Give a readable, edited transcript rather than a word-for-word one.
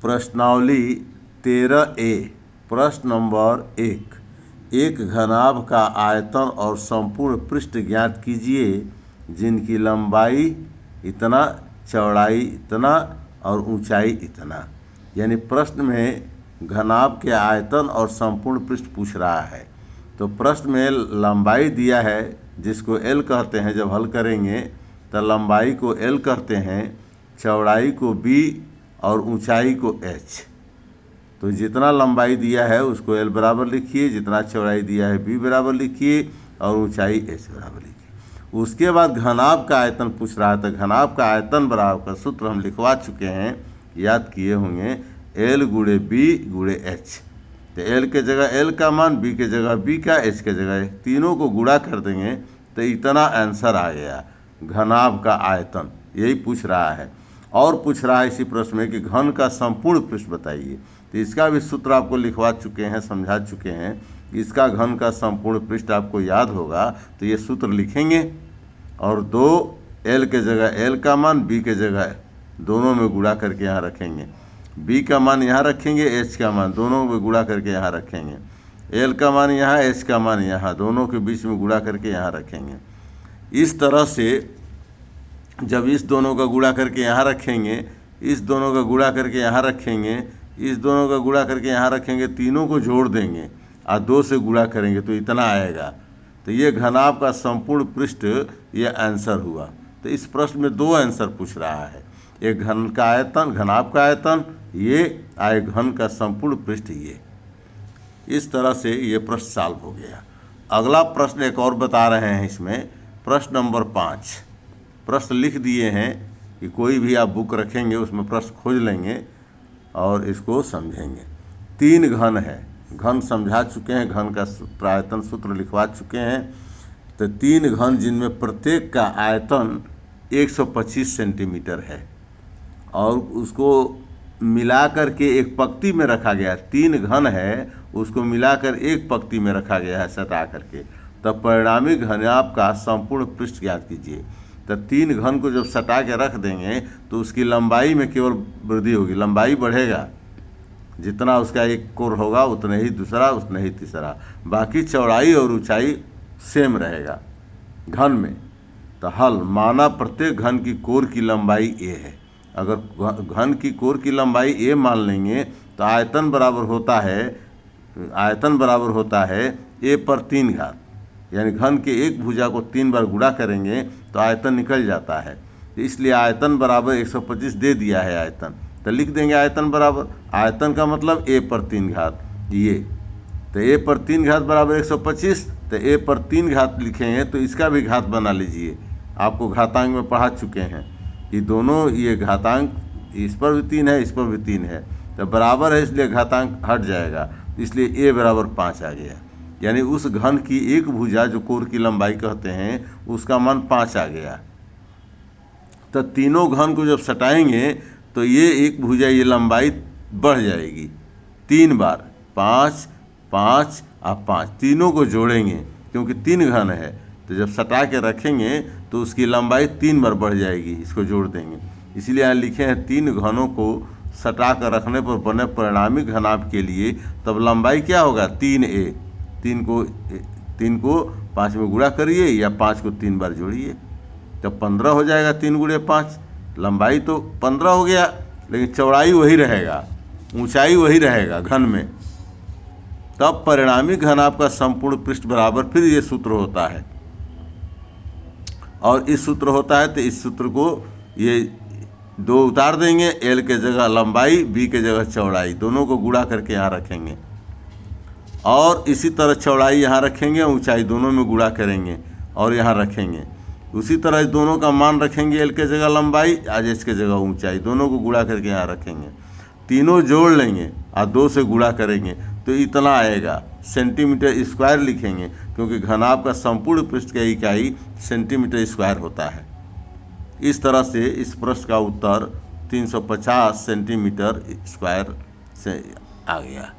प्रश्नावली 13A। प्रश्न नंबर 1। एक घनाभ का आयतन और संपूर्ण पृष्ठ ज्ञात कीजिए जिनकी लंबाई इतना, चौड़ाई इतना और ऊंचाई इतना। यानी प्रश्न में घनाभ के आयतन और संपूर्ण पृष्ठ पूछ रहा है। तो प्रश्न में लंबाई दिया है जिसको L कहते हैं। जब हल करेंगे तो लंबाई को L कहते हैं, चौड़ाई को B और ऊंचाई को H। तो जितना लंबाई दिया है उसको L बराबर लिखिए, जितना चौड़ाई दिया है B बराबर लिखिए और ऊंचाई H बराबर लिखिए। उसके बाद घनाभ का आयतन पूछ रहा है। तो घनाभ का आयतन बराबर का सूत्र हम लिखवा चुके हैं, याद किए होंगे, L गुणे B गुणे H। तो L के जगह L का मान, B के जगह B का, H के जगह, तीनों को गुणा कर देंगे तो इतना आंसर आ गया घनाभ का आयतन। यही पूछ रहा है। और पूछ रहा है इसी प्रश्न में कि घन का संपूर्ण पृष्ठ बताइए। तो इसका भी सूत्र आपको लिखवा चुके हैं, समझा चुके हैं। इसका घन का संपूर्ण पृष्ठ आपको याद होगा तो ये सूत्र लिखेंगे और 2L के जगह L का मान, B के जगह दोनों में गुणा करके यहाँ रखेंगे। B का मान यहाँ रखेंगे, H का मान दोनों में गुणा करके यहाँ रखेंगे। L का मान यहाँ, H का मान यहाँ, दोनों के बीच में गुणा करके यहाँ रखेंगे। इस तरह से जब इस दोनों का गुणा करके यहाँ रखेंगे, इस दोनों का गुणा करके यहाँ रखेंगे, इस दोनों का गुणा करके यहाँ रखेंगे, तीनों को जोड़ देंगे और 2 से गुणा करेंगे तो इतना आएगा। तो ये घनाभ का संपूर्ण पृष्ठ ये आंसर हुआ। तो इस प्रश्न में 2 आंसर पूछ रहा है, एक घन का आयतन, घनाभ का आयतन ये, एक घन का संपूर्ण पृष्ठ ये। इस तरह से ये प्रश्न सॉल्व हो गया। अगला प्रश्न एक और बता रहे हैं इसमें, प्रश्न नंबर 5। प्रश्न लिख दिए हैं कि कोई भी आप बुक रखेंगे उसमें प्रश्न खोज लेंगे और इसको समझेंगे। 3 घन है, घन समझा चुके हैं, घन का आयतन सूत्र लिखवा चुके हैं। तो 3 घन जिनमें प्रत्येक का आयतन 125 सेंटीमीटर है और उसको मिलाकर के एक पंक्ति में रखा गया। 3 घन है, उसको मिलाकर एक पंक्ति में रखा गया है सटा करके। तब परिणामी घनाभ का संपूर्ण पृष्ठ ज्ञात कीजिए। तो 3 घन को जब सटा के रख देंगे तो उसकी लंबाई में केवल वृद्धि होगी, लंबाई बढ़ेगा। जितना उसका एक कोर होगा उतना ही दूसरा, उतना ही तीसरा। बाकी चौड़ाई और ऊंचाई सेम रहेगा घन में। तो हल, माना प्रत्येक घन की कोर की लंबाई A है। अगर घन की कोर की लंबाई A मान लेंगे तो आयतन बराबर होता है A पर 3 घात। यानी घन के एक भुजा को 3 बार गुणा करेंगे तो आयतन निकल जाता है। इसलिए आयतन बराबर 125 दे दिया है आयतन। तो लिख देंगे आयतन बराबर, आयतन का मतलब A पर 3 घात ये। तो A पर 3 घात बराबर 125। तो A पर 3 घात लिखेंगे तो इसका भी घात बना लीजिए। आपको घातांक में पढ़ा चुके हैं कि दोनों ये घातांक, इस पर भी 3 है, इस पर भी 3 है। तो बराबर है इसलिए घातांक हट जाएगा, इसलिए A बराबर 5 आ गया। यानी उस घन की एक भुजा जो कोर की लंबाई कहते हैं उसका मान 5 आ गया। तो तीनों घन को जब सटाएंगे तो ये एक भुजा, ये लंबाई बढ़ जाएगी 3 बार, 5, 5 और 5। तीनों को जोड़ेंगे क्योंकि 3 घन है। तो जब सटा के रखेंगे तो उसकी लंबाई 3 बार बढ़ जाएगी, इसको जोड़ देंगे। इसीलिए यहाँ लिखे हैं 3 घनों को सटा कर रखने पर बने परिणामी घनाभ के लिए तब लंबाई क्या होगा, 3A। 3 को 5 में गुणा करिए या 5 को 3 बार जोड़िए तब 15 हो जाएगा। 3 गुणे 5, लंबाई तो 15 हो गया लेकिन चौड़ाई वही रहेगा, ऊंचाई वही रहेगा घन में। तब परिणामी घनाभ का संपूर्ण पृष्ठ बराबर फिर ये सूत्र होता है और इस सूत्र होता है। तो इस सूत्र को ये 2 उतार देंगे, L के जगह लंबाई, B के जगह चौड़ाई, दोनों को गुणा करके यहाँ रखेंगे और इसी तरह चौड़ाई यहाँ रखेंगे, ऊंचाई दोनों में गुणा करेंगे और यहाँ रखेंगे। उसी तरह दोनों का मान रखेंगे, L के जगह लंबाई, H के जगह ऊंचाई, दोनों को गुणा करके यहाँ रखेंगे। तीनों जोड़ लेंगे और 2 से गुणा करेंगे तो इतना आएगा। सेंटीमीटर स्क्वायर लिखेंगे क्योंकि घनाभ का संपूर्ण पृष्ठ का इकाई सेंटीमीटर स्क्वायर होता है। इस तरह से इस प्रश्न का उत्तर 350 सेंटीमीटर स्क्वायर से आ गया।